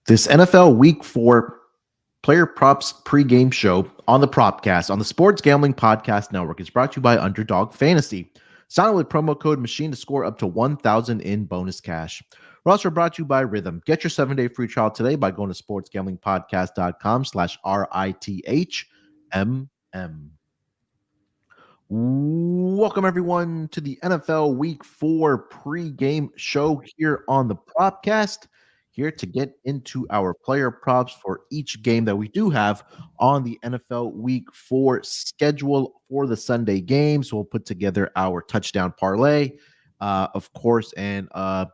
This NFL Week 4 Player Props pregame show on the Propcast on the Sports Gambling Podcast Network is brought to you by Underdog Fantasy. Sign up with promo code MACHINE to score up to $1,000 in bonus cash. We're also brought to you by Rhythm. Get your 7-day free trial today by going to sportsgamblingpodcast.com/RITHMM. Welcome, everyone, to the NFL Week 4 pregame show here on the Propcast. Here to get into our player props for each game that we do have on the NFL Week 4 schedule for the Sunday games. We'll put together our touchdown parlay, of course, and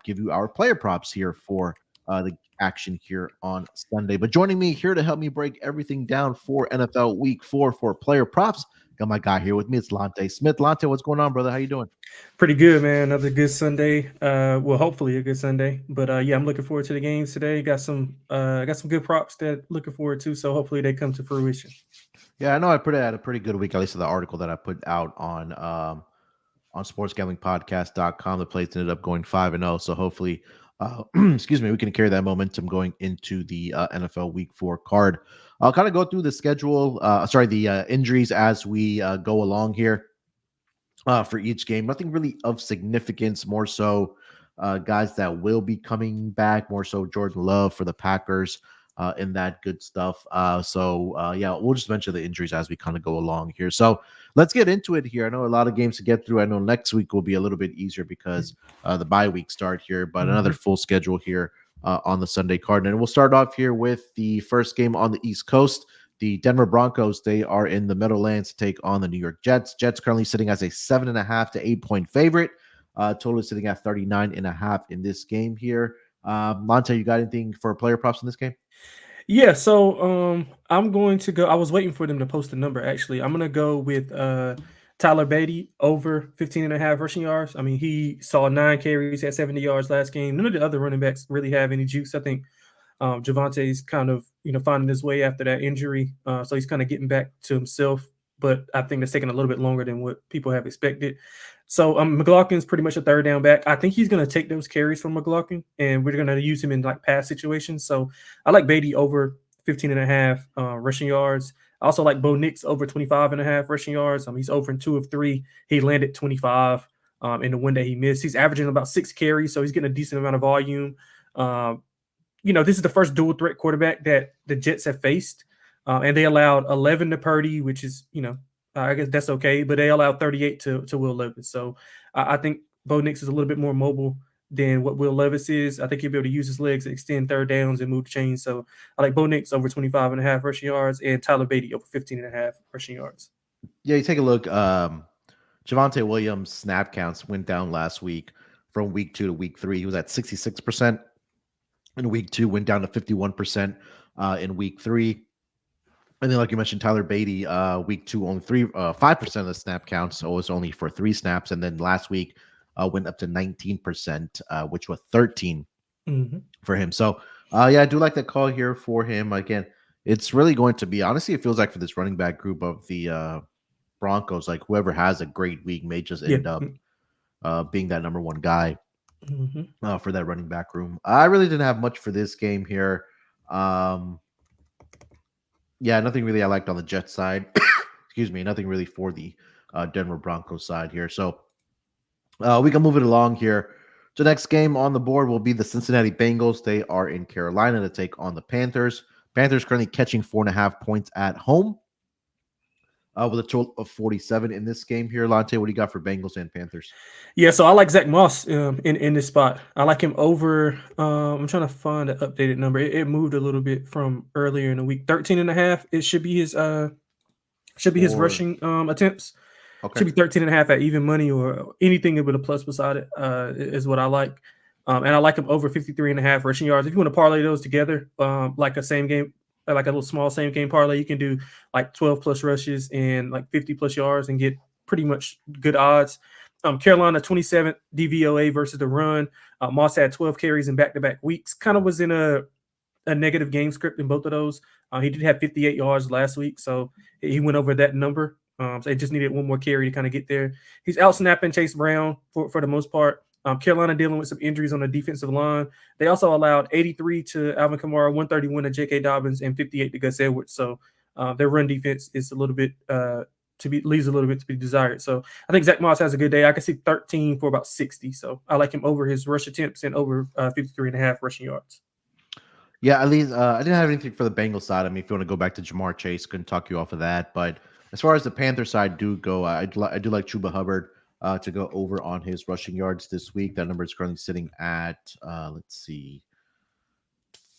give you our player props here for the action here on Sunday. But joining me here to help me break everything down for NFL Week 4 for player props, got my guy here with me. It's Lonte Smith. Lonte, what's going on, brother? How you doing? Pretty good, man. Another good Sunday. Well, hopefully a good Sunday. But yeah, I'm looking forward to the games today. Got some good props that looking forward to. So hopefully they come to fruition. Yeah, I know I had a pretty good week, at least in the article that I put out on sportsgamblingpodcast.com. The plays ended up going 5-0. So hopefully, excuse me, we can carry that momentum going into the NFL Week 4 card. I'll kind of go through the schedule, the injuries as we go along here for each game. Nothing really of significance, more so guys that will be coming back, more so Jordan Love for the Packers and that good stuff. Yeah, we'll just mention the injuries as we kind of go along here. So let's get into it here. I know a lot of games to get through. I know next week will be a little bit easier because the bye week start here, but another full schedule here on the Sunday card. And we'll start off here with the first game on the East Coast. The Denver Broncos, they are in the Meadowlands to take on the New York Jets. Jets currently sitting as a 7.5 to 8-point favorite. Total sitting at 39.5 in this game here. Monte, you got anything for player props in this game? Yeah, so I'm going to go. I was waiting for them to post the number, actually. I'm going to go with Tyler Beatty over 15.5 rushing yards. I mean, he saw 9 carries, had 70 yards last game. None of the other running backs really have any juice. I think Javante's kind of, finding his way after that injury. So he's kind of getting back to himself. But I think that's taking a little bit longer than what people have expected. So McLaughlin's pretty much a third down back. I think he's going to take those carries from McLaughlin, and we're going to use him in like pass situations. So I like Beatty over 15.5 rushing yards. I also like Bo Nix over 25.5 rushing yards. He's over in 2 of 3. He landed 25 in the one that he missed. He's averaging about 6 carries, so he's getting a decent amount of volume. This is the first dual threat quarterback that the Jets have faced. And they allowed 11 to Purdy, which is, I guess that's okay. But they allowed 38 to Will Levis. So I think Bo Nix is a little bit more mobile than what Will Levis is. I think he'll be able to use his legs to extend third downs and move the chains. So I like Bo Nix over 25.5 rushing yards and Tyler Beatty over 15.5 rushing yards. Yeah, you take a look. Javonte Williams' snap counts went down last week from week 2 to week 3. He was at 66% in week 2, went down to 51% in week 3. And then, like you mentioned, Tyler Beatty, week 2, only 5% of the snap counts, so it was only for 3 snaps. And then last week went up to 19%, which was 13 for him. So, I do like that call here for him. Again, it's really going to be, honestly, it feels like for this running back group of the Broncos, like whoever has a great week may just end up being that number 1 guy for that running back room. I really didn't have much for this game here. Yeah, nothing really I liked on the Jets side. Excuse me, nothing really for the Denver Broncos side here. So we can move it along here. So next game on the board will be the Cincinnati Bengals. They are in Carolina to take on the Panthers. Panthers currently catching 4.5 points at home with a total of 47 in this game here. Lonte, what do you got for Bengals and Panthers? Yeah, so I like Zach Moss in this spot. I like him over. I'm trying to find an updated number. It moved a little bit from earlier in the week. 13.5. It should be his his rushing attempts. Okay. Should be 13.5 at even money or anything with a plus beside it is what I like. And I like him over 53.5 rushing yards. If you want to parlay those together, like a same game, like a little small same game parlay, you can do like 12 plus rushes and like 50 plus yards and get pretty much good odds. Carolina 27th DVOA versus the run. Moss had 12 carries in back-to-back weeks. Kind of was in a negative game script in both of those. He did have 58 yards last week, so he went over that number. So he just needed one more carry to kind of get there. He's out snapping Chase Brown for the most part. Carolina dealing with some injuries on the defensive line. They also allowed 83 to Alvin Kamara, 131 to J.K. Dobbins, and 58 to Gus Edwards. So their run defense is a little bit leaves a little bit to be desired. So I think Zach Moss has a good day. I can see 13 for about 60. So I like him over his rush attempts and over 53.5 rushing yards. Yeah, at least I didn't have anything for the Bengals side. I mean, if you want to go back to Jamar Chase, couldn't talk you off of that. But as far as the Panther side do go, I do like Chuba Hubbard to go over on his rushing yards this week. That number is currently sitting at, let's see,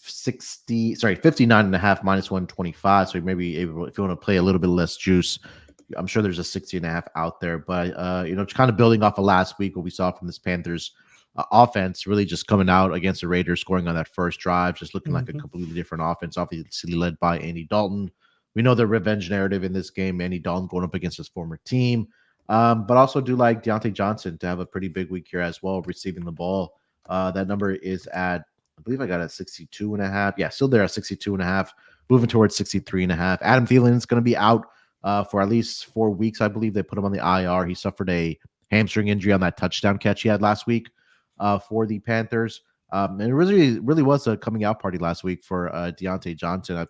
59.5 minus 125. So maybe able, if you want to play a little bit less juice, I'm sure there's a 60.5 out there. But, just kind of building off of last week, what we saw from this Panthers offense really just coming out against the Raiders, scoring on that first drive, just looking like a completely different offense, obviously led by Andy Dalton. We know the revenge narrative in this game, Andy Dalton going up against his former team. But also do like Deontay Johnson to have a pretty big week here as well, receiving the ball. That number is at, I believe I got it at 62.5. Yeah, still there at 62.5, moving towards 63.5. Adam Thielen is going to be out for at least 4 weeks. I believe they put him on the IR. He suffered a hamstring injury on that touchdown catch he had last week for the Panthers. And it really was a coming out party last week for Deontay Johnson. I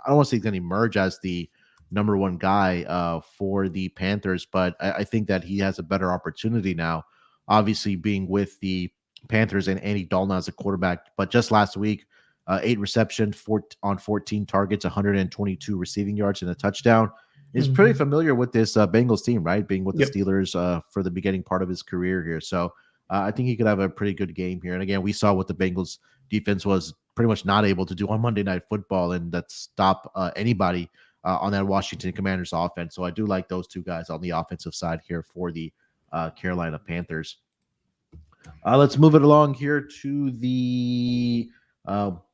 don't want to say he's going to emerge as the number one guy for the Panthers, but I think that he has a better opportunity now, obviously being with the Panthers and Andy Dalton as a quarterback. But just last week, 8 receptions on 14 targets, 122 receiving yards and a touchdown. He's pretty familiar with this Bengals team, right? Being with the Steelers for the beginning part of his career here. So I think he could have a pretty good game here. And again, we saw what the Bengals defense was pretty much not able to do on Monday Night Football, and that stop anybody on that Washington Commanders offense. So I do like those two guys on the offensive side here for the Carolina Panthers. Let's move it along here to the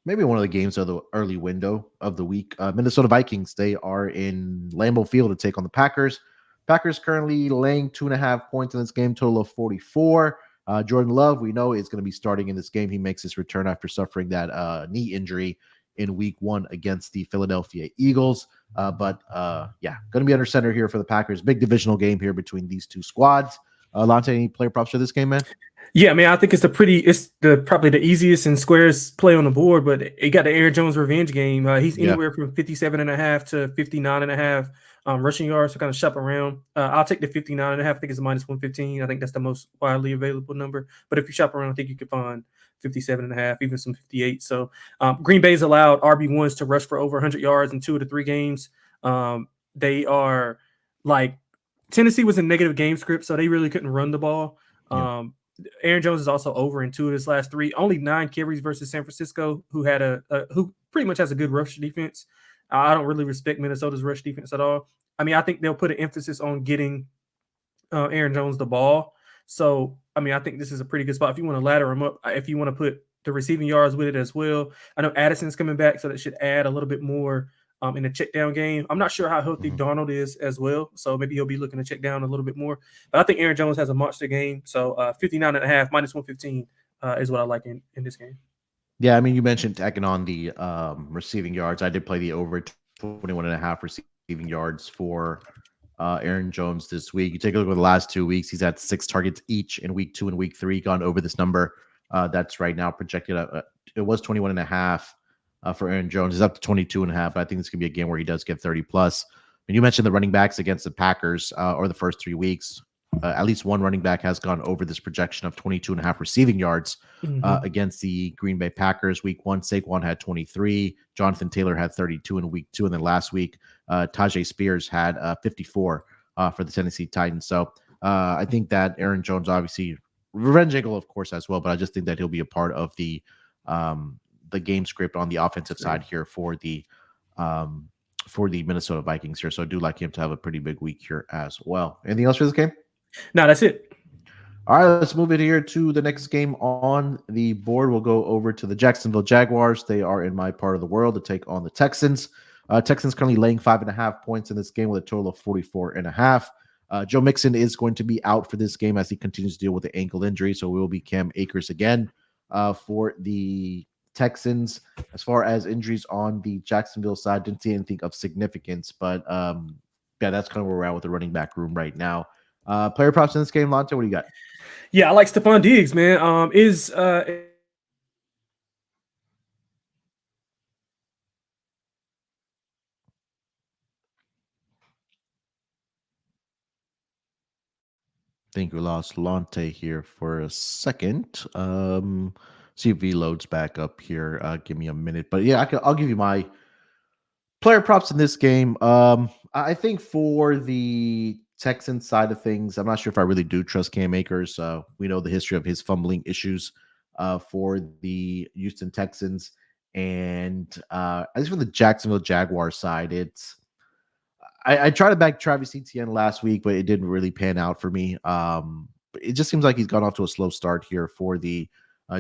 maybe one of the games of the early window of the week. Minnesota Vikings, they are in Lambeau Field to take on the Packers. Packers currently laying 2.5 points in this game, total of 44. Jordan Love, we know, is going to be starting in this game. He makes his return after suffering that knee injury in week 1 against the Philadelphia Eagles. But going to be under center here for the Packers. Big divisional game here between these two squads. Lonte, any player props for this game, man? Yeah, man, I think it's probably the easiest and squarest play on the board, but it got the Aaron Jones revenge game. He's anywhere from 57.5 to 59.5 rushing yards, so kind of shop around. I'll take the 59.5. I think it's a minus 115. I think that's the most widely available number. But if you shop around, I think you can find 57.5, even some 58. So Green Bay's allowed RB1s to rush for over 100 yards in 2 of the 3 games. They are like Tennessee was a negative game script, so they really couldn't run the ball. Aaron Jones is also over in 2 of his last 3. Only 9 carries versus San Francisco, who had who pretty much has a good rush defense. I don't really respect Minnesota's rush defense at all. I mean, I think they'll put an emphasis on getting Aaron Jones the ball. So, I mean, I think this is a pretty good spot if you want to ladder him up. If you want to put the receiving yards with it as well. I know Addison's coming back, so that should add a little bit more in the check down game. I'm not sure how healthy Darnold is as well, so maybe he'll be looking to check down a little bit more. But I think Aaron Jones has a monster game, so 59.5 minus 115 is what I like in this game. Yeah, I mean, you mentioned tacking on the receiving yards. I did play the over 21.5 receiving yards for Aaron Jones this week. You take a look at the last 2 weeks, he's had 6 targets each in week 2 and week 3, gone over this number. That's right now projected. It was 21.5. For Aaron Jones. He's up to 22.5, but I think this could be a game where he does get 30 plus. And you mentioned the running backs against the Packers or the first 3 weeks. At least one running back has gone over this projection of 22.5 receiving yards against the Green Bay Packers. Week 1, Saquon had 23. Jonathan Taylor had 32 in week 2. And then last week, Tajay Spears had 54 for the Tennessee Titans. So I think that Aaron Jones, obviously, revenge angle, of course, as well. But I just think that he'll be a part of the game script on the offensive side here for the Minnesota Vikings here. So I do like him to have a pretty big week here as well. Anything else for this game? No, that's it. All right, let's move it here to the next game on the board. We'll go over to the Jacksonville Jaguars. They are in my part of the world to take on the Texans. Texans currently laying 5.5 points in this game with a total of 44.5. Joe Mixon is going to be out for this game as he continues to deal with the ankle injury. So it will be Cam Akers again for the Texans. As far as injuries on the Jacksonville side, didn't see anything of significance, but that's kind of where we're at with the running back room right now. Player props in this game, Lonte, what do you got? Yeah, I like Stephon Diggs, man. Is I think we lost Lonte here for a second. See if he loads back up here. Give me a minute. But yeah, I'll give you my player props in this game. I think for the Texans side of things, I'm not sure if I really do trust Cam Akers. We know the history of his fumbling issues for the Houston Texans. And at least for the Jacksonville Jaguars side, I tried to back Travis Etienne last week, but it didn't really pan out for me. But it just seems like he's gone off to a slow start here for the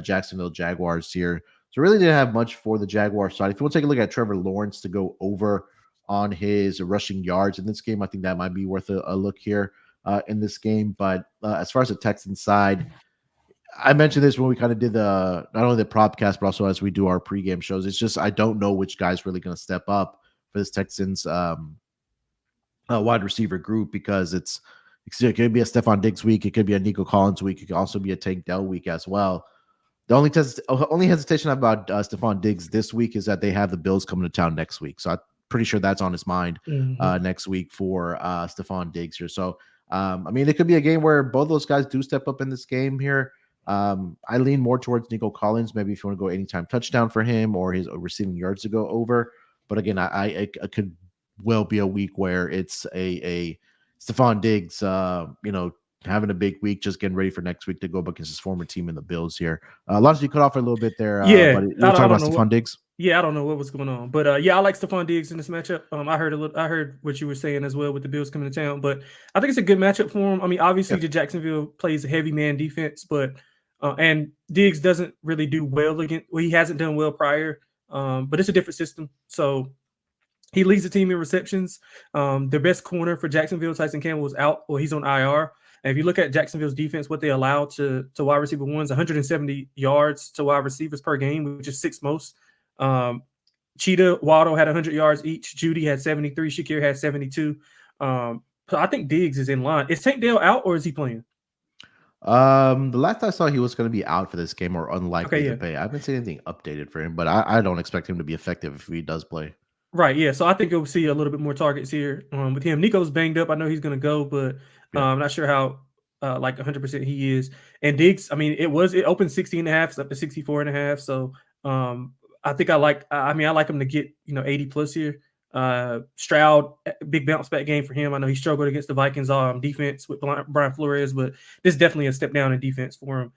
Jacksonville Jaguars here. So really didn't have much for the Jaguars side. If you want to take a look at Trevor Lawrence to go over on his rushing yards in this game, I think that might be worth a look here in this game. But as far as the Texans side, I mentioned this when we kind of did the not only the propcast, but also as we do our pregame shows. It's just I don't know which guy's really going to step up for this Texans wide receiver group because it could be a Stephon Diggs week, it could be a Nico Collins week, it could also be a Tank Dell week as well. The only hesitation about Stephon Diggs this week is that they have the Bills coming to town next week, so I'm pretty sure that's on his mind next week for Stephon Diggs here. So I mean, it could be a game where both those guys do step up in this game here. I lean more towards Nico Collins, maybe if you want to go anytime touchdown for him or his receiving yards to go over. But again, I could will be a week where it's a Stephon Diggs, having a big week, just getting ready for next week to go up against his former team in the Bills here. Lars, you cut off a little bit there, yeah, but you're talking about Stephon Diggs. Yeah, I don't know what was going on, but yeah, I like Stephon Diggs in this matchup. I heard what you were saying as well with the Bills coming to town, but I think it's a good matchup for him. I mean, obviously, the Jacksonville plays a heavy man defense, but and Diggs doesn't really do well against. Well, he hasn't done well prior, but it's a different system, so. He leads the team in receptions. Their best corner for Jacksonville, Tyson Campbell, is out, or he's on IR. And if you look at Jacksonville's defense, what they allow to wide receiver ones, 170 yards to wide receivers per game, which is sixth most. Cheetah, Waddle had 100 yards each. Judy had 73. Shakir had 72. So I think Diggs is in line. Is Tank Dell out or is he playing? The last I saw, he was going to be out for this game or unlikely to play. I haven't seen anything updated for him, but I don't expect him to be effective if he does play. Right, yeah. So I think you'll see a little bit more targets here with him. Nico's banged up. I know he's going to go, but I'm not sure how like 100% he is. And Diggs, I mean, it opened 60.5, it's up to 64.5. So I think I like him to get 80 plus here. Stroud, big bounce back game for him. I know he struggled against the Vikings defense with Brian Flores, but this is definitely a step down in defense for him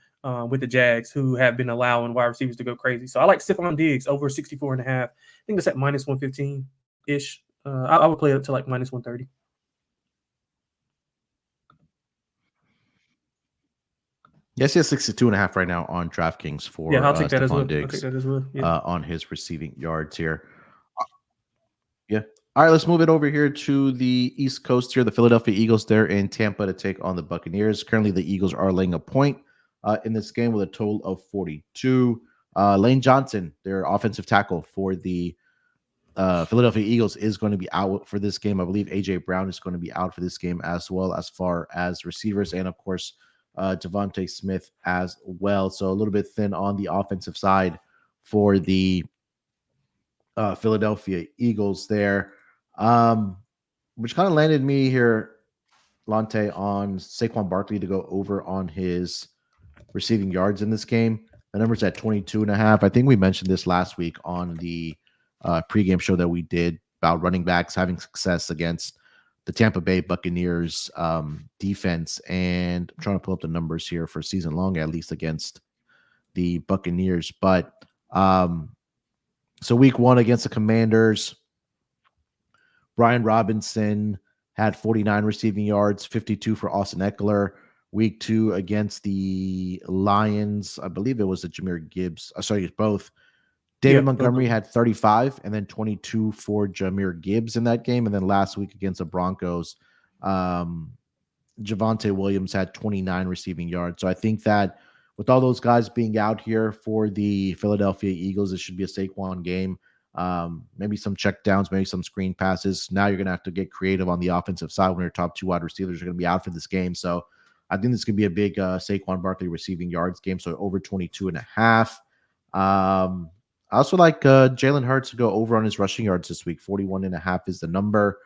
with the Jags, who have been allowing wide receivers to go crazy. So I like Stephon Diggs over 64.5. I think that's at minus 115 ish. I would play it up to like minus 130. Yes, he has 62.5 right now on DraftKings for I'll take that Stephon Diggs. I'll take that as well. Yeah. On his receiving yards here. Yeah. All right, let's move it over here to the East Coast here. The Philadelphia Eagles there in Tampa to take on the Buccaneers. Currently, the Eagles are laying a point in this game with a total of 42. Lane Johnson, their offensive tackle for the Philadelphia Eagles, is going to be out for this game. I believe A.J. Brown is going to be out for this game as well, as far as receivers, and of course, Devontae Smith as well. So a little bit thin on the offensive side for the Philadelphia Eagles there, which kind of landed me here, Lonte, on Saquon Barkley to go over on his receiving yards in this game. The number's at 22.5. I think we mentioned this last week on the pregame show that we did about running backs having success against the Tampa Bay Buccaneers defense. And I'm trying to pull up the numbers here for season long, at least against the Buccaneers. But so week one against the Commanders, Brian Robinson had 49 receiving yards, 52 for Austin Eckler. Week two against the Lions, I believe it was a Jahmyr Gibbs. Sorry, both. David Montgomery had 35 and then 22 for Jahmyr Gibbs in that game. And then last week against the Broncos, Javonte Williams had 29 receiving yards. So I think that with all those guys being out here for the Philadelphia Eagles, it should be a Saquon game. maybe some check downs, maybe some screen passes. Now you're going to have to get creative on the offensive side when your top 2 wide receivers are going to be out for this game. So I think this could be a big Saquon Barkley receiving yards game. So over 22.5. I also like Jalen Hurts to go over on his rushing yards this week. 41.5 is the number.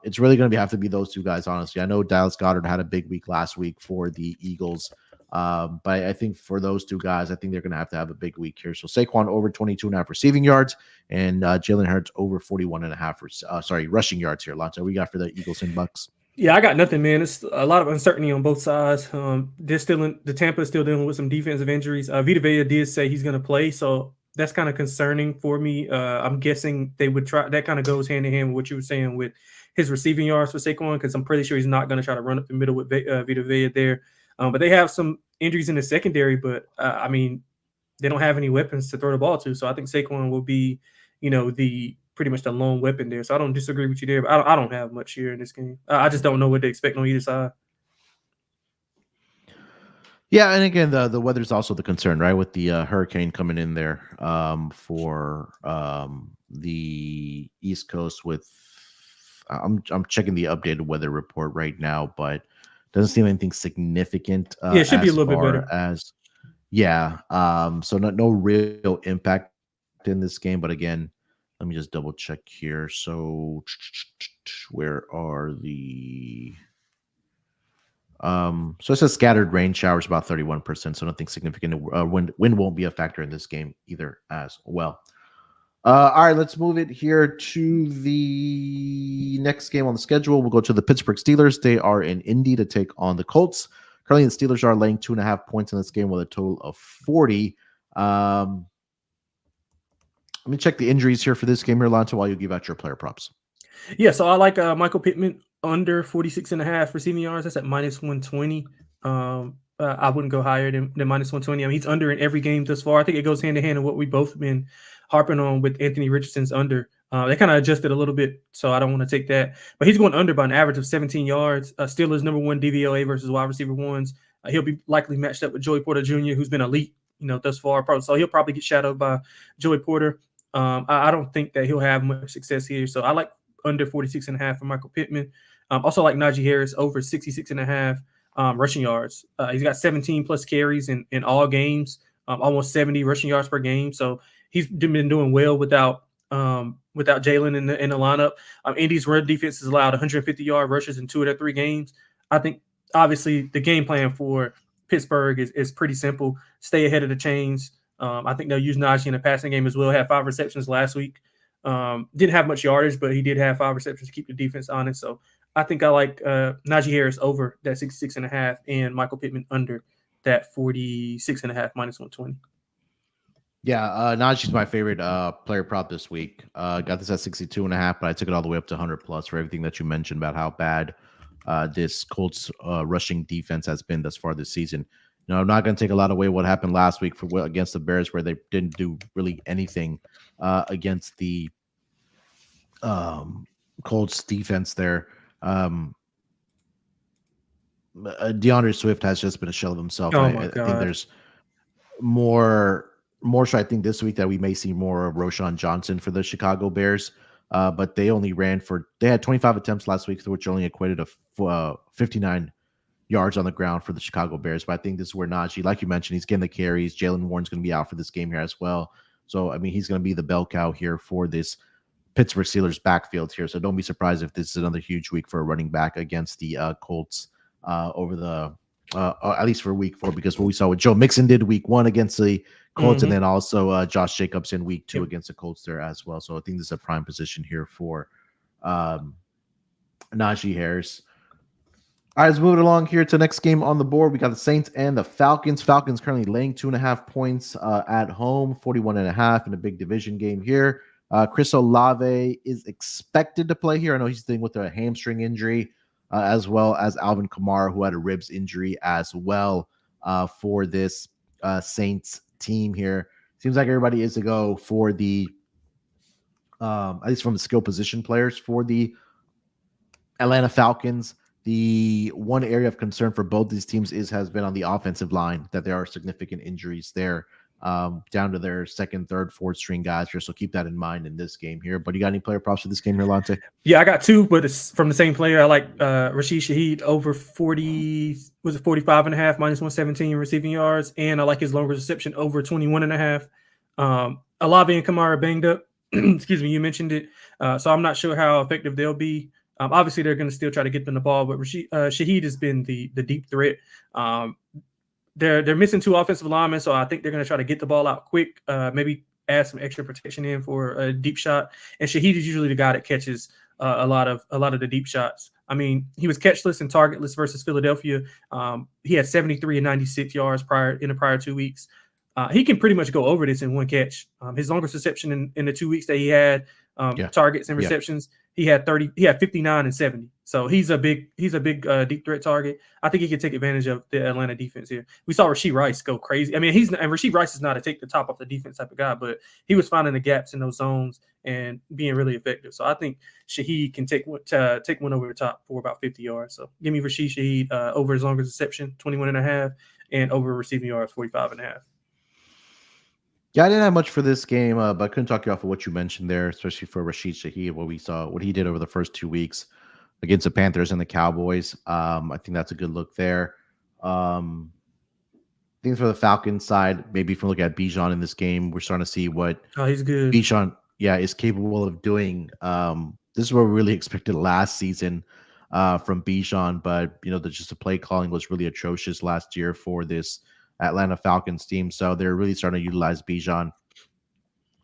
It's really going to have to be those 2 guys, honestly. I know Dallas Goedert had a big week last week for the Eagles. But I think for those 2 guys, I think they're going to have a big week here. So Saquon over 22.5 receiving yards and Jalen Hurts over 41.5 rushing yards here. Lonte, we got for the Eagles and Bucks. Yeah, I got nothing, man. It's a lot of uncertainty on both sides. The Tampa is still dealing with some defensive injuries. Vita Vea did say he's going to play, so that's kind of concerning for me. I'm guessing they would try. That kind of goes hand in hand with what you were saying with his receiving yards for Saquon, because I'm pretty sure he's not going to try to run up the middle with Vita Vea there. But they have some injuries in the secondary, but I mean, they don't have any weapons to throw the ball to. So I think Saquon will be, pretty much the lone weapon there. So I don't disagree with you there, but I don't have much here in this game. I just don't know what to expect on either side. Yeah, and again, the weather's also the concern, right? With the hurricane coming in there for the East Coast. I'm checking the updated weather report right now, but doesn't seem anything significant. Yeah, it should be a little bit better. So no real impact in this game, but again, let me just double check here. So where are the so it says scattered rain showers about 31%, so nothing significant. Wind won't be a factor in this game either as well. All right, let's move it here to the next game on the schedule. We'll go to the Pittsburgh Steelers. They are in Indy to take on the Colts. Currently, the Steelers are laying 2.5 points in this game with a total of 40. Let me check the injuries here for this game here, Lonte, while you give out your player props. Yeah, so I like Michael Pittman under 46.5 receiving yards. That's at minus 120. I wouldn't go higher than minus 120. I mean, he's under in every game thus far. I think it goes hand in hand in what we've both been harping on with Anthony Richardson's under. They kind of adjusted a little bit, so I don't want to take that. But he's going under by an average of 17 yards. Steelers number 1 DVOA versus wide receiver ones. He'll be likely matched up with Joey Porter Jr., who's been elite, thus far. So he'll probably get shadowed by Joey Porter. I don't think that he'll have much success here. So I like under 46.5 for Michael Pittman. Also like Najee Harris over 66.5 rushing yards. He's got 17 plus carries in all games, almost 70 rushing yards per game. So he's been doing well without Jalen in the lineup. Indy's run defense has allowed 150-yard rushes in 2 of their 3 games. I think obviously the game plan for Pittsburgh is pretty simple. Stay ahead of the chains. I think they'll use Najee in the passing game as well. Had 5 receptions last week. Didn't have much yardage, but he did have 5 receptions to keep the defense honest. So I think I like Najee Harris over that 66.5 and Michael Pittman under that 46.5 minus 120. Yeah, Najee's my favorite player prop this week. Got this at 62.5, but I took it all the way up to 100 plus for everything that you mentioned about how bad this Colts rushing defense has been thus far this season. I'm not going to take a lot away what happened last week against the Bears, where they didn't do really anything against the Colts defense there. DeAndre Swift has just been a shell of himself. Oh I my God. think there's more so I think this week that we may see more of Roschon Johnson for the Chicago Bears. But they had 25 attempts last week, which only equated to 59 yards on the ground for the Chicago Bears. But I think this is where Najee, like you mentioned, he's getting the carries. Jalen Warren's going to be out for this game here as well. So, I mean, he's going to be the bell cow here for this Pittsburgh Steelers backfield here. So don't be surprised if this is another huge week for a running back against the Colts at least for week 4, because what we saw with Joe Mixon did week 1 against the Colts, and then also Josh Jacobs in week 2 against the Colts there as well. So I think this is a prime position here for Najee Harris. All right, let's move it along here to the next game on the board. We got the Saints and the Falcons. Falcons currently laying 2.5 points at home, 41.5 in a big division game here. Chris Olave is expected to play here. I know he's dealing with a hamstring injury, as well as Alvin Kamara, who had a ribs injury as well for this Saints team here. Seems like everybody is to go for the, at least from the skill position players for the Atlanta Falcons. The one area of concern for both these teams has been on the offensive line, that there are significant injuries there down to their second, third, fourth string guys here. So keep that in mind in this game here. But you got any player props for this game here, Lonte? Yeah, I got two, but it's from the same player. I like Rashid Shaheed over 40, was it 45.5, minus 117 receiving yards. And I like his longer reception over 21.5. Olave and Kamara banged up. Excuse me, you mentioned it. So I'm not sure how effective they'll be. Obviously, they're going to still try to get them the ball, but Shaheed has been the deep threat. They're missing two offensive linemen, so I think they're going to try to get the ball out quick, maybe add some extra protection in for a deep shot. And Shaheed is usually the guy that catches a lot of the deep shots. I mean, he was catchless and targetless versus Philadelphia. He had 73 and 96 yards in the prior 2 weeks. He can pretty much go over this in one catch. His longest reception in the 2 weeks that he had targets and receptions, he had 59 and 70. So he's a big deep threat target. I think he can take advantage of the Atlanta defense here. We saw Rashee Rice go crazy. I mean, Rashee Rice is not to take the top off the defense type of guy, but he was finding the gaps in those zones and being really effective. So I think Shaheed can take one over the top for about 50 yards. So give me Rashid Shaheed over his longest reception, 21.5, and over receiving yards, 45.5. Yeah, I didn't have much for this game, but I couldn't talk you off of what you mentioned there, especially for Rashid Shaheed, what he did over the first 2 weeks against the Panthers and the Cowboys. I think that's a good look there. Things for the Falcons side, maybe if we look at Bijan in this game, we're starting to see what he's good. Bijan, is capable of doing. This is what we really expected last season from Bijan, but just the play calling was really atrocious last year for this Atlanta Falcons team. So they're really starting to utilize Bijan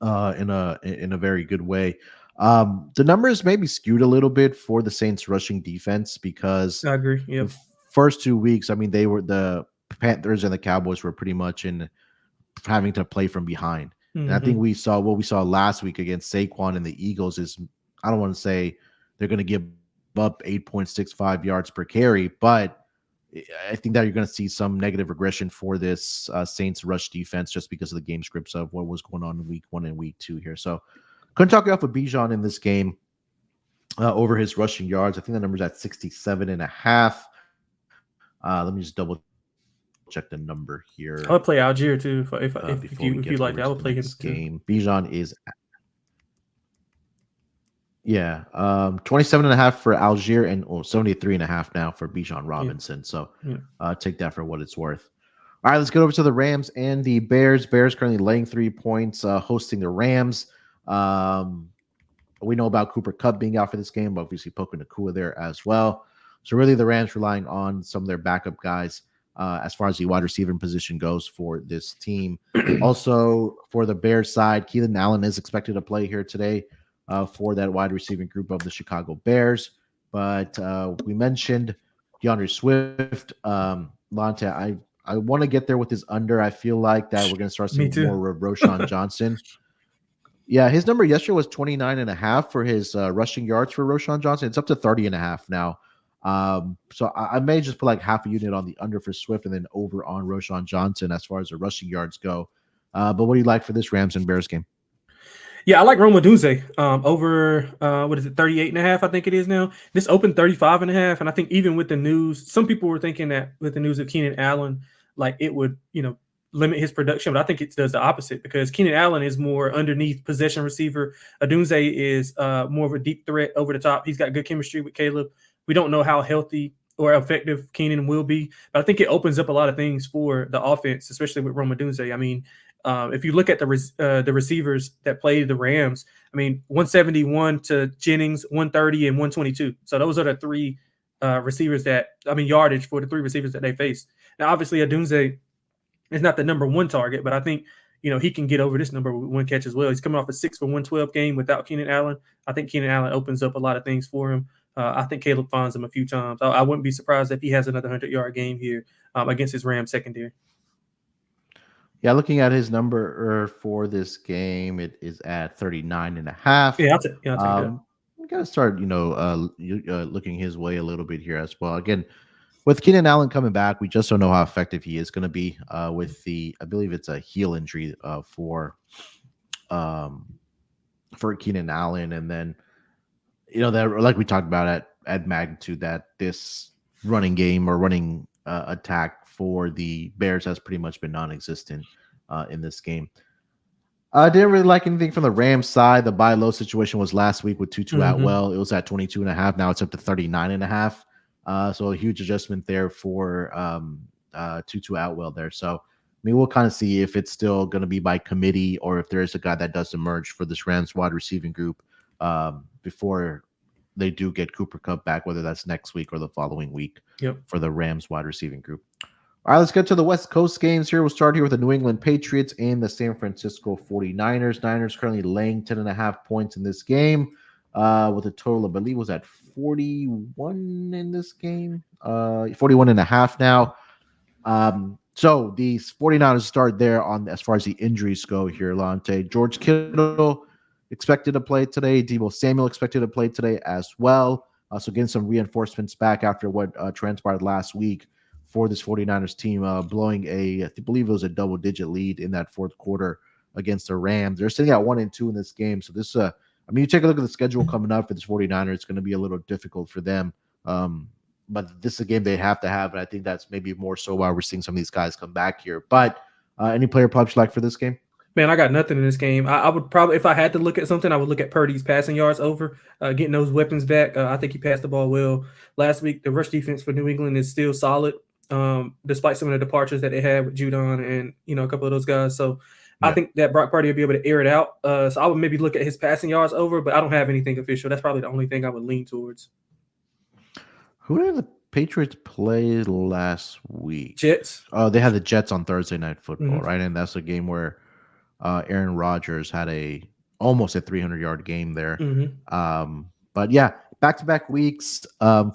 in a very good way. The numbers may be skewed a little bit for the Saints rushing defense because I agree. Yep. The first 2 weeks, I mean, the Panthers and the Cowboys were pretty much in having to play from behind. Mm-hmm. And I think what we saw last week against Saquon and the Eagles is, I don't want to say they're going to give up 8.65 yards per carry, but I think that you're going to see some negative regression for this Saints rush defense just because of the game scripts of what was going on in week 1 and week 2 here. So couldn't talk you off of Bijan in this game over his rushing yards. I think the number's at 67.5. Let me just double check the number here. I would play Algier too if you like that. I would play him game. Bijan is 27.5 for Algier and 73.5 now for Bijan Robinson. So take that for what it's worth. All right, let's get over to the Rams and the Bears. Bears currently laying 3 points, hosting the Rams. We know about Cooper Kupp being out for this game, but obviously Puka Nacua there as well. So really the Rams relying on some of their backup guys as far as the wide receiver position goes for this team. Also for the Bears side, Keenan Allen is expected to play here today for that wide receiving group of the Chicago Bears. But we mentioned DeAndre Swift. Lonte, I want to get there with his under. I feel like that we're going to start seeing more of Roschon Johnson. Yeah, his number yesterday was 29.5 for his rushing yards for Roschon Johnson. It's up to 30.5 now. So I may just put like half a unit on the under for Swift and then over on Roschon Johnson as far as the rushing yards go. But what do you like for this Rams and Bears game? Yeah, I like Rome Odunze over, 38.5, I think it is now. This opened 35.5, and I think even with the news, some people were thinking that with the news of Keenan Allen, like it would, limit his production, but I think it does the opposite because Keenan Allen is more underneath possession receiver. Odunze is more of a deep threat over the top. He's got good chemistry with Caleb. We don't know how healthy or effective Keenan will be, but I think it opens up a lot of things for the offense, especially with Rome Odunze. I mean, if you look at the receivers that played the Rams, I mean, 171 to Jennings, 130 and 122. So those are the 3 receivers yardage for the 3 receivers that they faced. Now, obviously, Odunze is not the number 1 target, but I think, he can get over this number with 1 catch as well. He's coming off a 6 for 112 game without Keenan Allen. I think Keenan Allen opens up a lot of things for him. I think Caleb finds him a few times. I wouldn't be surprised if he has another 100-yard game here against his Rams secondary. Yeah, looking at his number for this game, it is at 39.5. Yeah, I'll take that. We got to start, looking his way a little bit here as well. Again, with Keenan Allen coming back, we just don't know how effective he is going to be with I believe it's a heel injury for Keenan Allen. And then, that like we talked about at magnitude, that this running game or running attack for the Bears has pretty much been non-existent in this game. I didn't really like anything from the Rams side. The buy low situation was last week with Tutu Atwell. It was at 22.5. Now it's up to 39.5. So a huge adjustment there for Tutu Atwell there. So, I mean, we'll kind of see if it's still going to be by committee or if there is a guy that does emerge for this Rams wide receiving group before they do get Cooper Kupp back, whether that's next week or the following week for the Rams wide receiving group. All right, let's get to the West Coast games here. We'll start here with the New England Patriots and the San Francisco 49ers. Niners currently laying 10.5 points in this game with a total, I believe, was at 41 in this game. 41.5 now. So these 49ers start there on as far as the injuries go here, Lonte. George Kittle expected to play today. Deebo Samuel expected to play today as well. So getting some reinforcements back after what transpired last week for this 49ers team, blowing I believe it was a double-digit lead in that fourth quarter against the Rams. They're sitting at 1-2 in this game. So this, I mean, you take a look at the schedule coming up for this 49ers, it's going to be a little difficult for them. But this is a game they have to have, and I think that's maybe more so why we're seeing some of these guys come back here. But any player props you like for this game? Man, I got nothing in this game. I would probably, if I had to look at something, I would look at Purdy's passing yards over, getting those weapons back. I think he passed the ball well last week. The rush defense for New England is still solid, despite some of the departures that they had with Judon and, a couple of those guys. So I think that Brock Purdy will be able to air it out. So I would maybe look at his passing yards over, but I don't have anything official. That's probably the only thing I would lean towards. Who did the Patriots play last week? Jets. Oh, they had the Jets on Thursday Night Football, right? And that's a game where Aaron Rodgers had almost a 300-yard game there. But yeah, back-to-back weeks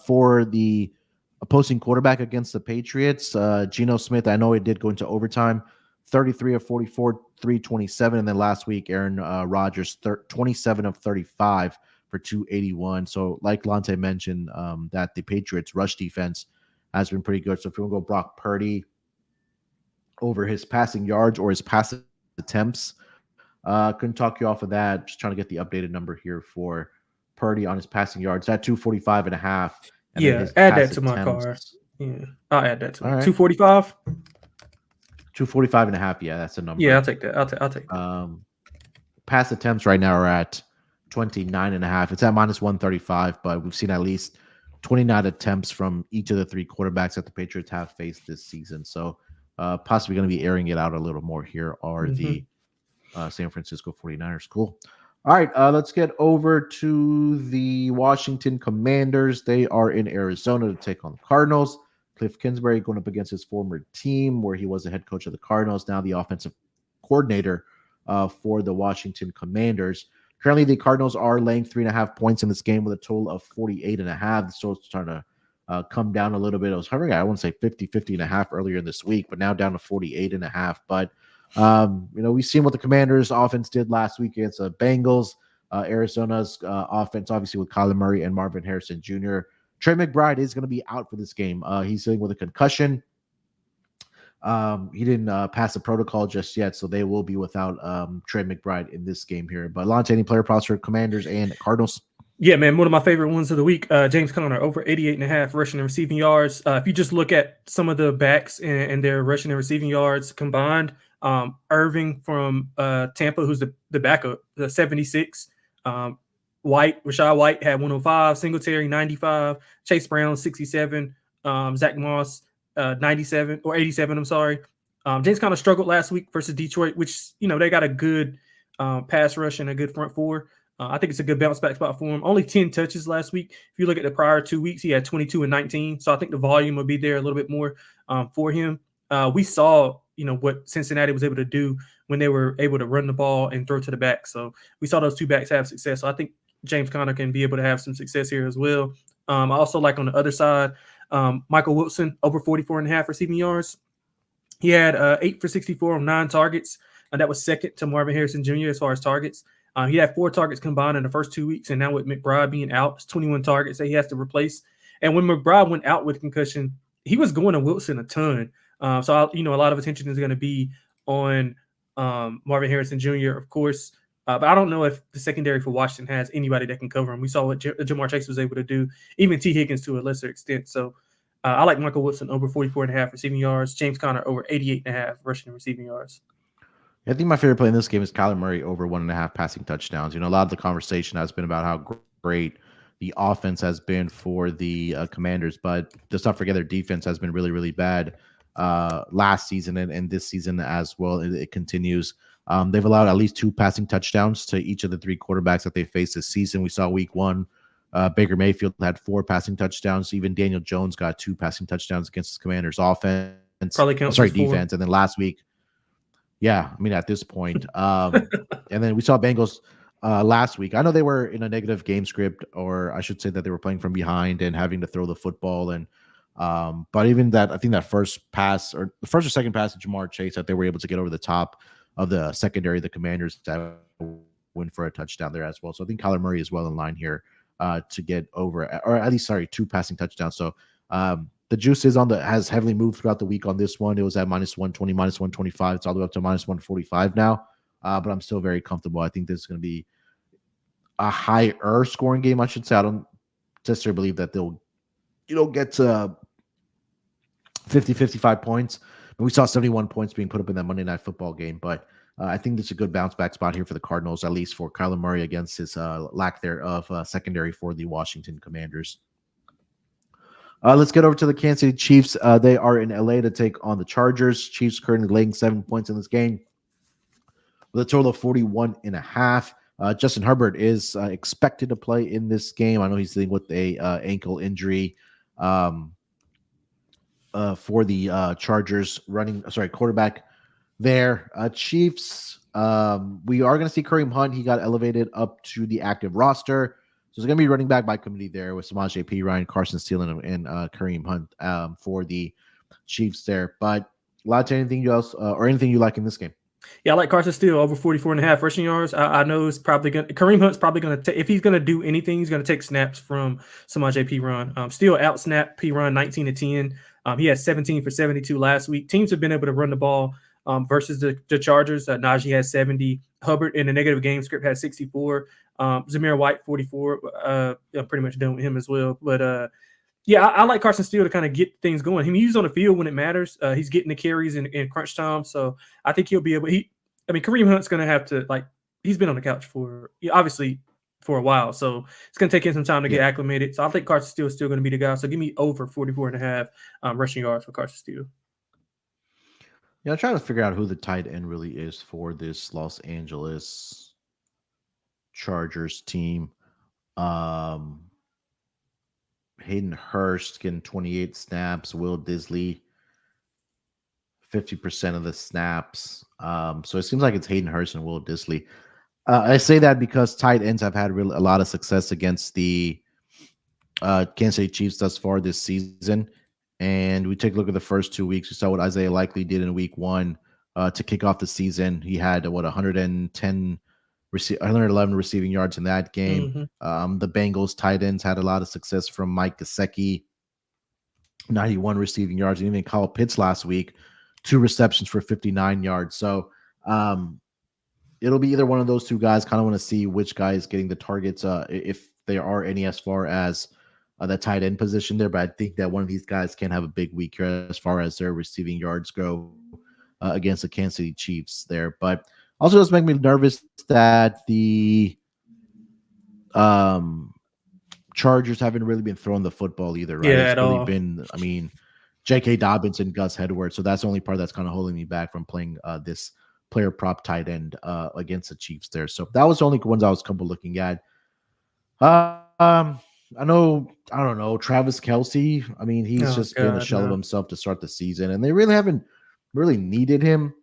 for the opposing quarterback against the Patriots. Geno Smith, I know it did go into overtime, 33 of 44, 327. And then last week, Aaron Rodgers, 27 of 35 for 281. So like Lonte mentioned, that the Patriots rush defense has been pretty good. So if you want to go Brock Purdy over his passing yards or his passing attempts, couldn't talk you off of that. Just trying to get the updated number here for Purdy on his passing yards at 245.5. Yeah, add that to my card. Yeah, I'll add that to it. 245? 245.5. Yeah, that's a number. Yeah, I'll take that. I'll take that. Pass attempts right now are at 29.5. It's at minus 135, but we've seen at least 29 attempts from each of the three quarterbacks that the Patriots have faced this season. So possibly going to be airing it out a little more here are the San Francisco 49ers. Cool. All right, let's get over to the Washington Commanders. They are in Arizona to take on the Cardinals. Cliff Kingsbury going up against his former team where he was the head coach of the Cardinals, now the offensive coordinator for the Washington Commanders. Currently, the Cardinals are laying 3.5 points in this game with a total of 48.5. So it's starting to come down a little bit. I was hovering, I want to say 50.5 earlier in this week, but now down to 48.5. But we've seen what the Commanders offense did last week against the Bengals. Arizona's offense, obviously with Kyler Murray and Marvin Harrison Jr. Trey McBride is going to be out for this game. He's dealing with a concussion. He didn't pass the protocol just yet, so they will be without Trey McBride in this game here. But Lonte, any player props for Commanders and Cardinals? Yeah, man, one of my favorite ones of the week, James Conner, over 88.5 rushing and receiving yards. If you just look at some of the backs and their rushing and receiving yards combined, Irving from Tampa, who's the backup, the 76. Rashad White had 105, Singletary 95, Chase Brown 67, Zach Moss 97 or 87. I'm sorry. James Conner struggled last week versus Detroit, which they got a good pass rush and a good front four. I think it's a good bounce back spot for him. Only 10 touches last week. If you look at the prior 2 weeks, he had 22 and 19. So I think the volume will be there a little bit more for him. We saw, what Cincinnati was able to do when they were able to run the ball and throw to the back. So we saw those two backs have success. So I think James Conner can be able to have some success here as well. I also like on the other side, Michael Wilson, over 44.5 receiving yards. He had 8 for 64 on 9 targets. And that was second to Marvin Harrison Jr. as far as targets. He had 4 targets combined in the first 2 weeks, and now with McBride being out, it's 21 targets that he has to replace. And when McBride went out with concussion, he was going to Wilson a ton. So a lot of attention is going to be on Marvin Harrison Jr., of course. But I don't know if the secondary for Washington has anybody that can cover him. We saw what Jamar Chase was able to do, even T. Higgins to a lesser extent. So I like Michael Wilson over 44.5 receiving yards, James Conner over 88.5 rushing and receiving yards. I think my favorite play in this game is Kyler Murray over 1.5 passing touchdowns. A lot of the conversation has been about how great the offense has been for the Commanders, but let's not forget their defense has been really, really bad last season and this season as well. It continues. They've allowed at least 2 passing touchdowns to each of the 3 quarterbacks that they faced this season. We saw week 1, Baker Mayfield had 4 passing touchdowns. Even Daniel Jones got 2 passing touchdowns against the Commanders offense. Probably counts as 4. Defense. And then last week, yeah, I mean, at this point. And then we saw Bengals last week. I know they were in a negative game script, or I should say that they were playing from behind and having to throw the football. And but even that, I think that first pass or the first or second pass to Jamar Chase that they were able to get over the top of the secondary, the Commanders that win for a touchdown there as well. So I think Kyler Murray is well in line here to get over, or at least 2 passing touchdowns. So the juice is has heavily moved throughout the week on this one. It was at -120, -125. It's all the way up to -145 now. But I'm still very comfortable. I think this is going to be a higher scoring game, I should say. I don't necessarily believe that they'll get to 50, 55 points. And we saw 71 points being put up in that Monday Night Football game. But I think this is a good bounce back spot here for the Cardinals, at least for Kyler Murray against his lack there of secondary for the Washington Commanders. Let's get over to the Kansas City Chiefs. They are in LA to take on the Chargers. Chiefs currently laying 7 points in this game with a total of 41.5. Justin Herbert is expected to play in this game. I know he's dealing with a ankle injury for the Chargers quarterback there. Chiefs, we are going to see Kareem Hunt. He got elevated up to the active roster. So it's going to be running back by committee there with Samaje Perine, Carson Steele, and Kareem Hunt for the Chiefs there. But Lonte, anything else or anything you like in this game? Yeah, I like Carson Steele over 44.5 rushing yards. I know it's probably going to – Kareem Hunt's probably going to take – if he's going to do anything, he's going to take snaps from Samaje Perine. Steele out-snapped Perine 19-10. He had 17 for 72 last week. Teams have been able to run the ball versus the Chargers. Najee has 70. Hubbard in the negative game script has 64. Zamir White, 44. I'm pretty much done with him as well. But, yeah, I like Carson Steele to kind of get things going. He's on the field when it matters. He's getting the carries in crunch time. So I think he'll be able – Kareem Hunt's going to have to – he's been on the couch for obviously for a while. So it's going to take him some time to get acclimated. So I think Carson Steele is still going to be the guy. So give me over 44.5 rushing yards for Carson Steele. Yeah, I'm trying to figure out who the tight end really is for this Los Angeles Chargers team. Hayden Hurst getting 28 snaps. Will Disley, 50% of the snaps. So it seems like it's Hayden Hurst and Will Disley. I say that because tight ends have had a lot of success against the Kansas City Chiefs thus far this season. And we take a look at the first 2 weeks. We saw what Isaiah Likely did in week 1 to kick off the season. He had 111 receiving yards in that game. Mm-hmm. The Bengals tight ends had a lot of success from Mike Gesicki, 91 receiving yards, and even Kyle Pitts last week, 2 receptions for 59 yards. So it'll be either one of those 2 guys. Kind of want to see which guy is getting the targets, if there are any, as far as the tight end position there. But I think that one of these guys can have a big week here as far as their receiving yards go against the Kansas City Chiefs there. But also does make me nervous that the Chargers haven't really been throwing the football either, right? Yeah, it's really been, J.K. Dobbins and Gus Edwards. So that's the only part that's kind of holding me back from playing this player prop tight end against the Chiefs there. So that was the only ones I was comfortable looking at. I don't know, Travis Kelce. He's been a shell of himself to start the season, and they really haven't really needed him.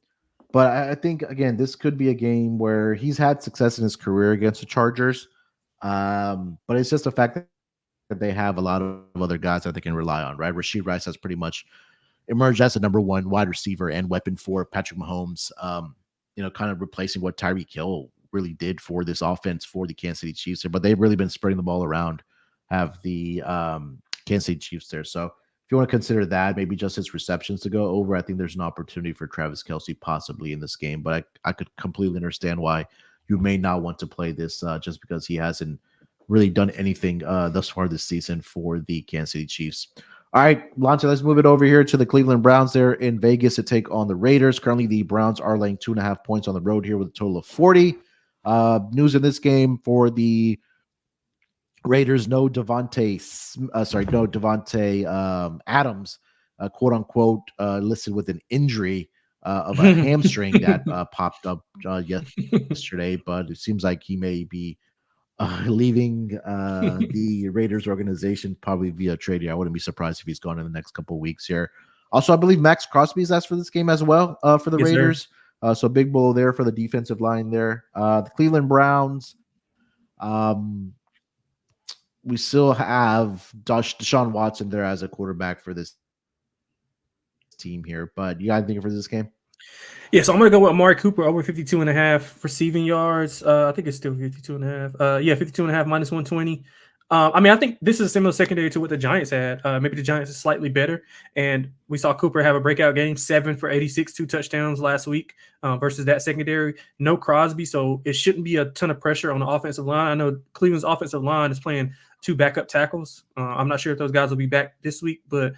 But I think, again, this could be a game where he's had success in his career against the Chargers. But it's just the fact that they have a lot of other guys that they can rely on, right? Rashid Rice has pretty much emerged as the number 1 wide receiver and weapon for Patrick Mahomes, kind of replacing what Tyreek Hill really did for this offense for the Kansas City Chiefs there. But they've really been spreading the ball around, have the Kansas City Chiefs there. So if you want to consider that, maybe just his receptions to go over, I think there's an opportunity for Travis Kelce possibly in this game. But I could completely understand why you may not want to play this just because he hasn't really done anything thus far this season for the Kansas City Chiefs. All right, Lonte, let's move it over here to the Cleveland Browns there in Vegas to take on the Raiders. Currently, the Browns are laying 2.5 points on the road here with a total of 40. News in this game for the Raiders, no Devontae Adams, quote unquote, listed with an injury of a hamstring that popped up yesterday, but it seems like he may be leaving the Raiders organization probably via trade here. I wouldn't be surprised if he's gone in the next couple of weeks here. Also, I believe Max Crosby's asked for this game as well for the Raiders. So big blow there for the defensive line there. The Cleveland Browns. We still have Deshaun Watson there as a quarterback for this team here, but you got anything for this game? Yeah, so I'm going to go with Amari Cooper over 52.5 receiving yards. I think it's still 52.5. Yeah, 52.5 minus 120. I mean, I think this is a similar secondary to what the Giants had. Maybe the Giants is slightly better. And we saw Cooper have a breakout game, 7 for 86, 2 touchdowns last week versus that secondary. No Crosby, so it shouldn't be a ton of pressure on the offensive line. I know Cleveland's offensive line is playing 2 backup tackles. I'm not sure if those guys will be back this week, but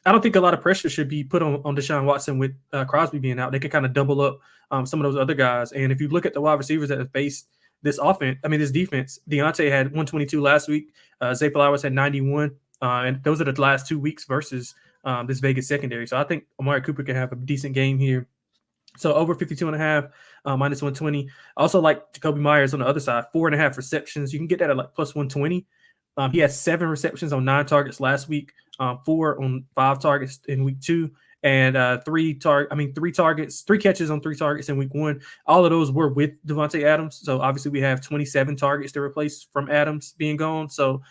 I don't think a lot of pressure should be put on Deshaun Watson with Crosby being out. They can kind of double up some of those other guys. And if you look at the wide receivers that have faced this defense, Deontay had 122 last week. Zay Flowers had 91. And those are the last 2 weeks versus this Vegas secondary. So I think Amari Cooper can have a decent game here. So over 52.5, minus 120. I also like Jacoby Myers on the other side, 4.5 receptions. You can get that at like plus 120. He had 7 receptions on 9 targets last week, 4 on 5 targets in week 2, and 3 catches on 3 targets in week 1. All of those were with Devontae Adams. So obviously we have 27 targets to replace from Adams being gone. So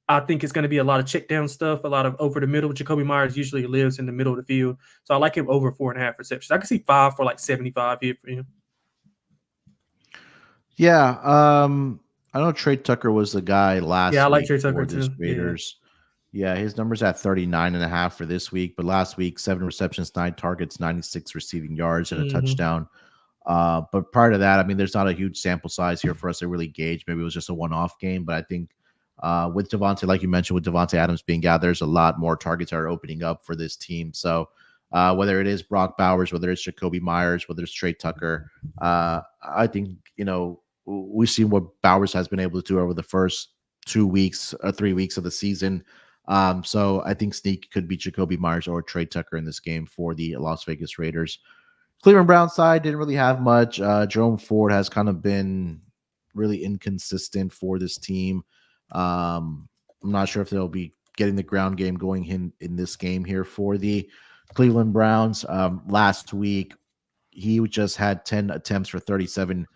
I think it's going to be a lot of check down stuff, a lot of over the middle. Jacoby Myers usually lives in the middle of the field. So I like him over 4.5 receptions. I can see 5 for like 75 here for him. Yeah. I know Trey Tucker was the guy last week. Yeah, I like Trey Tucker for this too. Raiders. Yeah, his number's at 39.5 for this week. But last week, 7 receptions, 9 targets, 96 receiving yards, and a touchdown. But prior to that, I mean, there's not a huge sample size here for us to really gauge. Maybe it was just a one-off game. But I think with Devontae, like you mentioned, with Devontae Adams being out, there's a lot more targets that are opening up for this team. So whether it is Brock Bowers, whether it's Jacoby Myers, whether it's Trey Tucker, I think, we've seen what Bowers has been able to do over the first 2 weeks or 3 weeks of the season. So I think sneak could be Jacoby Myers or Trey Tucker in this game for the Las Vegas Raiders. Cleveland Browns side didn't really have much. Jerome Ford has kind of been really inconsistent for this team. I'm not sure if they'll be getting the ground game going in this game here for the Cleveland Browns. Last week, he just had 10 attempts for 37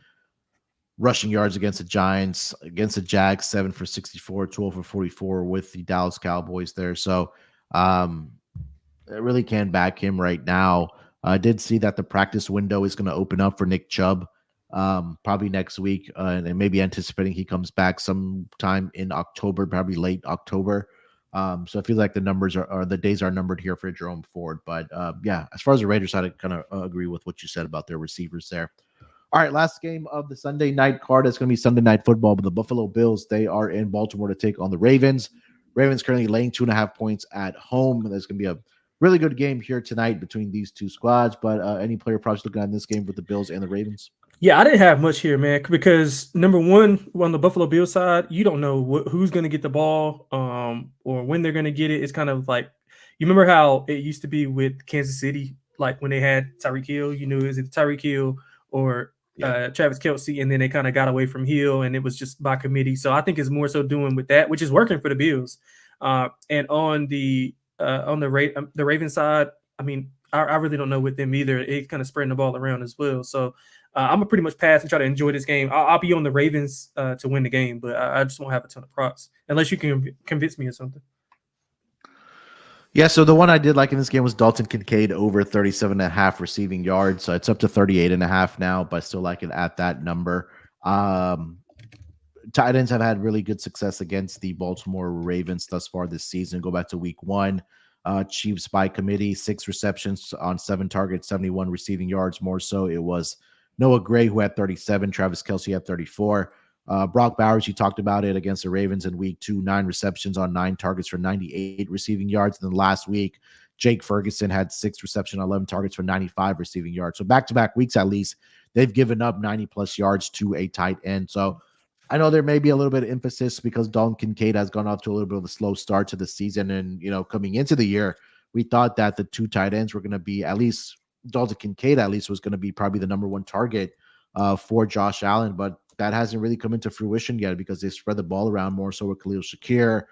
rushing yards against the Giants, against the Jags, 7 for 64, 12 for 44 with the Dallas Cowboys there. So I really can't back him right now. I did see that the practice window is going to open up for Nick Chubb probably next week, and maybe anticipating he comes back sometime in October, probably late October. So I feel like the days are numbered here for Jerome Ford. But yeah, as far as the Raiders side, I kind of agree with what you said about their receivers there. All right, last game of the Sunday night card is going to be Sunday Night Football. But the Buffalo Bills, they are in Baltimore to take on the Ravens. Ravens currently laying 2.5 points at home. There's going to be a really good game here tonight between these two squads. But any player props looking at this game with the Bills and the Ravens? Yeah, I didn't have much here, man, because number one, on the Buffalo Bills side, you don't know who's going to get the ball or when they're going to get it. It's kind of like, you remember how it used to be with Kansas City, like when they had Tyreek Hill, you knew, is it Tyreek Hill or Travis Kelce, and then they kind of got away from Hill, and it was just by committee. So I think it's more so doing with that, which is working for the Bills. And on the Ravens side, I mean, I really don't know with them either. It's kind of spreading the ball around as well. So I'm gonna pretty much pass and try to enjoy this game. I'll be on the Ravens to win the game, but I just won't have a ton of props unless you can convince me of something. Yeah, so the one I did like in this game was Dalton Kincaid over 37.5 receiving yards. So it's up to 38.5 now, but I still like it at that number. Tight ends have had really good success against the Baltimore Ravens thus far this season. Go back to week 1. Chiefs by committee, 6 receptions on 7 targets, 71 receiving yards. More so, it was Noah Gray who had 37, Travis Kelce had 34. Brock Bowers, you talked about it against the Ravens in week 2, 9 receptions on 9 targets for 98 receiving yards. And then last week, Jake Ferguson had 6 receptions on 11 targets for 95 receiving yards. So back-to-back weeks at least, they've given up 90-plus yards to a tight end. So I know there may be a little bit of emphasis because Dalton Kincaid has gone off to a little bit of a slow start to the season. And, coming into the year, we thought that the 2 tight ends were going to be at least Dalton Kincaid at least was going to be probably the number 1 target for Josh Allen, but that hasn't really come into fruition yet because they spread the ball around more so with Khalil Shakir.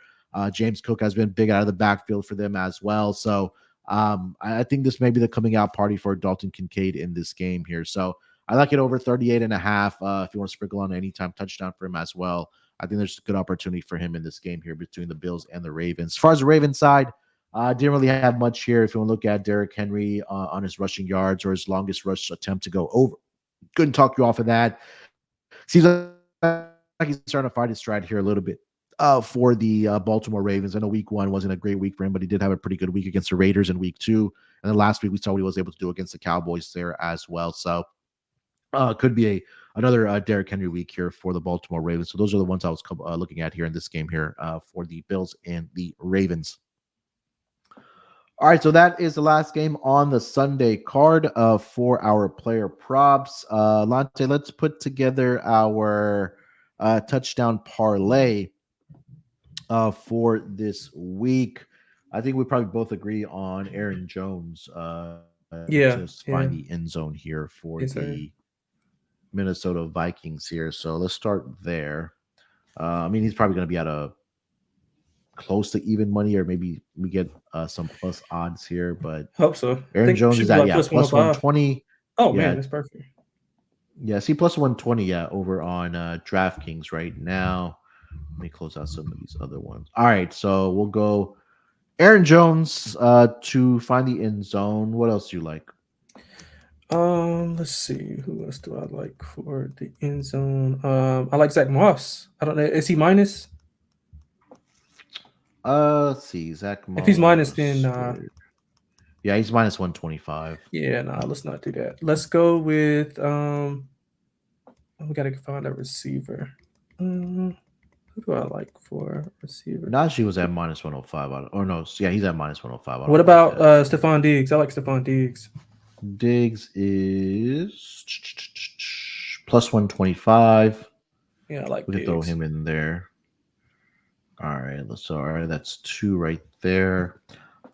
James Cook has been big out of the backfield for them as well. So I think this may be the coming out party for Dalton Kincaid in this game here. So I like it over 38.5. If you want to sprinkle on anytime touchdown for him as well, I think there's a good opportunity for him in this game here between the Bills and the Ravens. As far as the Ravens side, didn't really have much here. If you want to look at Derrick Henry on his rushing yards or his longest rush attempt to go over, couldn't talk you off of that. Seems like he's starting to find his stride here a little bit for the Baltimore Ravens. I know week 1 wasn't a great week for him, but he did have a pretty good week against the Raiders in week 2. And then last week we saw what he was able to do against the Cowboys there as well. So could be another Derrick Henry week here for the Baltimore Ravens. So those are the ones I was looking at here in this game here for the Bills and the Ravens. All right, so that is the last game on the Sunday card for our player props. Lonte, let's put together our touchdown parlay for this week. I think we probably both agree on Aaron Jones to find the end zone here for the Minnesota Vikings here. So let's start there. He's probably going to be at a close to even money, or maybe we get some plus odds here, but hope so. Aaron Jones is at plus 120. Oh man, that's perfect. Yeah, see plus 120 over on DraftKings right now. Let me close out some of these other ones. All right, so we'll go Aaron Jones to find the end zone. What else do you like? Let's see. Who else do I like for the end zone? I like Zach Moss. I don't know. Is he minus? Let's see. Zach Moss. If he's minus, then yeah, he's minus 125. Yeah, let's not do that. Let's go with we gotta find a receiver. Who do I like for receiver? Najee was at minus 105. Or no, yeah, he's at minus 105. What about Stephon Diggs? I like Stephon Diggs. Diggs is plus 125. Yeah, I like we can throw him in there. All right, that's 2 right there.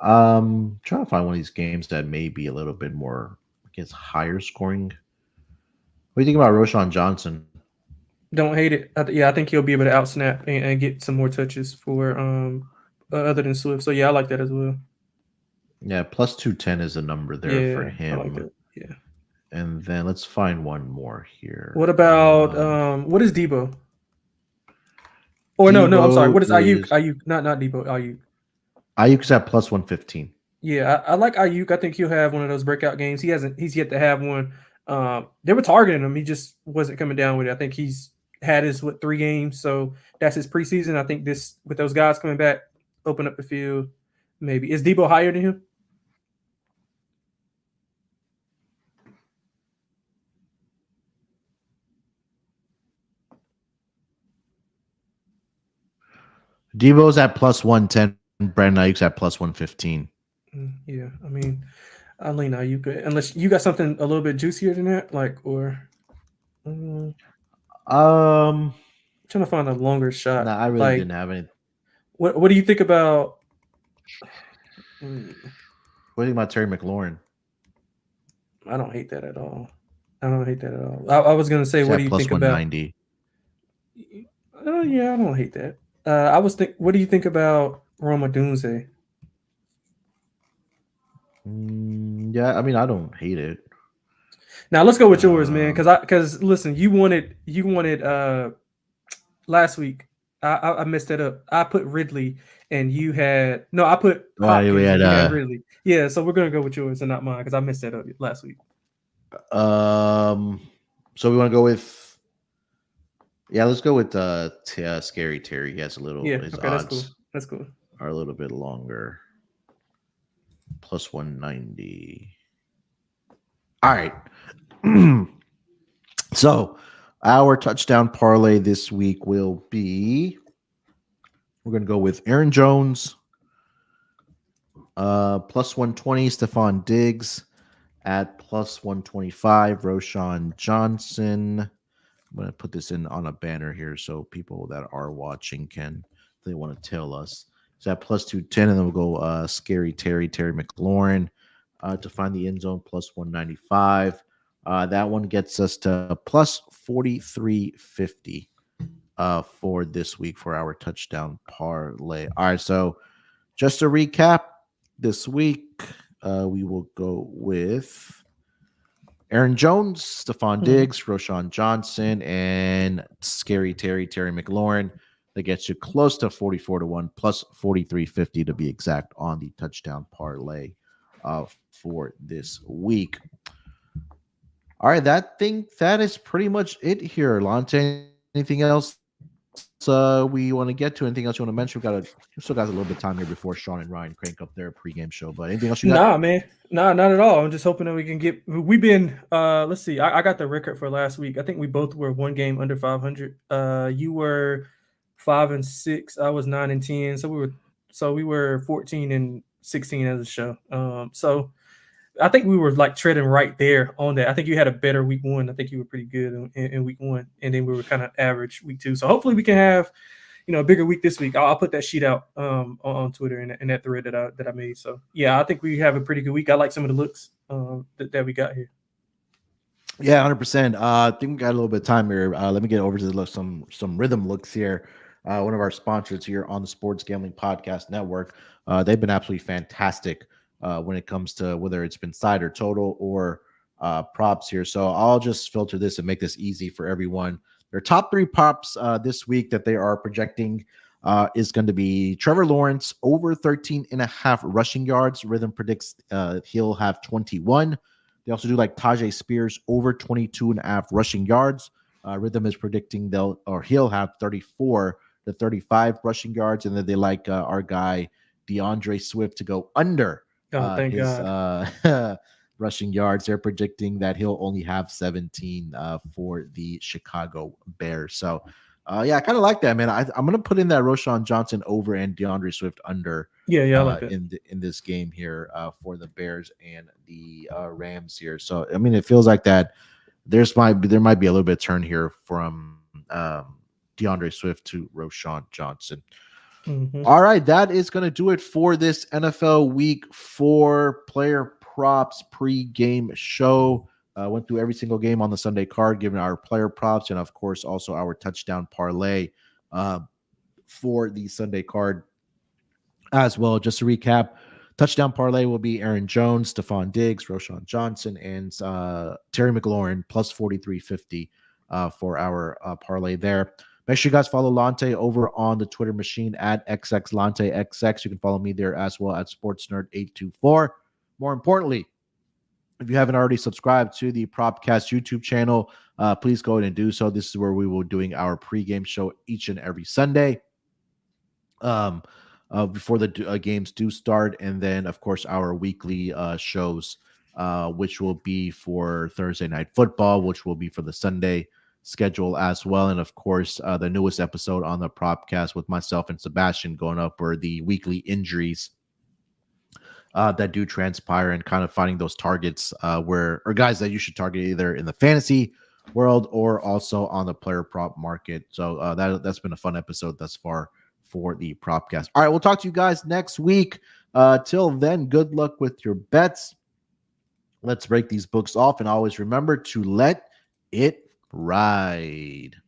Trying to find one of these games that may be a little bit more, I guess, higher scoring. What do you think about Roschon Johnson? Don't hate it. I think he'll be able to outsnap and get some more touches for other than Swift. So yeah, I like that as well. Yeah, plus 210 is a number there for him. I like that. Yeah. And then let's find one more here. What about what is Debo? Or no, I'm sorry. What is Ayuk? Ayuk, not Debo. Ayuk. Ayuk's at plus 115. Yeah, I like Ayuk. I think he'll have one of those breakout games. He's yet to have one. They were targeting him. He just wasn't coming down with it. I think he's had his 3 games, so that's his preseason. I think this, with those guys coming back, open up the field. Maybe is Debo higher than him? Debo's at plus 110. Brandon Ayuk's at plus 115. Yeah, I lean Ayuk unless you got something a little bit juicier than that, trying to find a longer shot. Nah, I really didn't have any. What do you think about? What do you think about Terry McLaurin? I don't hate that at all. I was gonna say, what do you think about? 190. Yeah, I don't hate that. What do you think about Rome Odunze? Yeah, I don't hate it. Now let's go with yours, man. Because listen, you wanted last week. I messed that up. I put Ridley, and you had I put Hopkins, and you had Ridley. Yeah, so we're gonna go with yours and not mine because I messed that up last week. So we want to go with. Yeah, let's go with Scary Terry. He has a little. Yeah, his okay, odds that's cool. Are a little bit longer. Plus 190. All right. So Our touchdown parlay this week will be, we're going to go with Aaron Jones, plus 120, Stephon Diggs at plus 125, Roshan Johnson. I'm going to put this in on a banner here so people that are watching can, if they want to tell us. So at plus 210, and then we'll go Scary Terry McLaurin to find the end zone, plus 195. That one gets us to plus 4350 for this week for our touchdown parlay. All right, so just to recap, this week we will go with Aaron Jones, Stephon Diggs, Roshan Johnson, and Scary Terry McLaurin. That gets you close to 44-1, plus 4350 to be exact on the touchdown parlay for this week. All right, that is pretty much it here, Lonte. Anything else we want to get to? Anything else you want to mention? We still got a little bit of time here before Sean and Ryan crank up their pregame show. But anything else you got? Nah, man. Nah, not at all. I'm just hoping that we can get. We've been. Let's see. I got the record for last week. I think we both were one game under 500. You were 5-6. I was 9-10. So we were 14-16 as a show. So I think we were like treading right there on that. I think you had a better week one. I think you were pretty good in week one, and then we were kind of average week two. So hopefully we can have, a bigger week this week. I'll put that sheet out on Twitter and that thread that I made. So yeah, I think we have a pretty good week. I like some of the looks that we got here. Yeah, 100%. I think we got a little bit of time here. Let me get over to some rhythm looks here. One of our sponsors here on the Sports Gambling Podcast Network. They've been absolutely fantastic when it comes to whether it's been side or total or props here. So I'll just filter this and make this easy for everyone. Their top three props this week that they are projecting is going to be Trevor Lawrence over 13.5 rushing yards. Rhythm predicts he'll have 21. They also do like Tajay Spears over 22.5 rushing yards. Rhythm is predicting he'll have 34 to 35 rushing yards. And then they like our guy DeAndre Swift to go under Thank God. Rushing yards. They're predicting that he'll only have 17 for the Chicago Bears. So, yeah, I kind of like that, man. I'm going to put in that Roshan Johnson over and DeAndre Swift under. Yeah, I like that. in this game here for the Bears and the Rams here. So, I mean, it feels like that there might be a little bit of turn here from DeAndre Swift to Roshan Johnson. Mm-hmm. All right, that is going to do it for this NFL Week 4 player props pre-game show. Went through every single game on the Sunday card, given our player props and, of course, also our touchdown parlay for the Sunday card as well. Just to recap, touchdown parlay will be Aaron Jones, Stephon Diggs, Roshan Johnson, and Terry McLaurin plus 4350 for our parlay there. Make sure you guys follow Lonte over on the Twitter machine at XXLonteXX. You can follow me there as well at SportsNerd824. More importantly, if you haven't already subscribed to the Propcast YouTube channel, please go ahead and do so. This is where we will be doing our pregame show each and every Sunday before the games do start. And then, of course, our weekly shows, which will be for Thursday Night Football, which will be for the Sunday schedule as well. And, of course, the newest episode on the Propcast with myself and Sebastian going up are the weekly injuries that do transpire and kind of finding those targets or guys that you should target either in the fantasy world or also on the player prop market. So that's been a fun episode thus far for the Propcast. All right, we'll talk to you guys next week. Till then, good luck with your bets. Let's break these books off, and always remember to let it ride.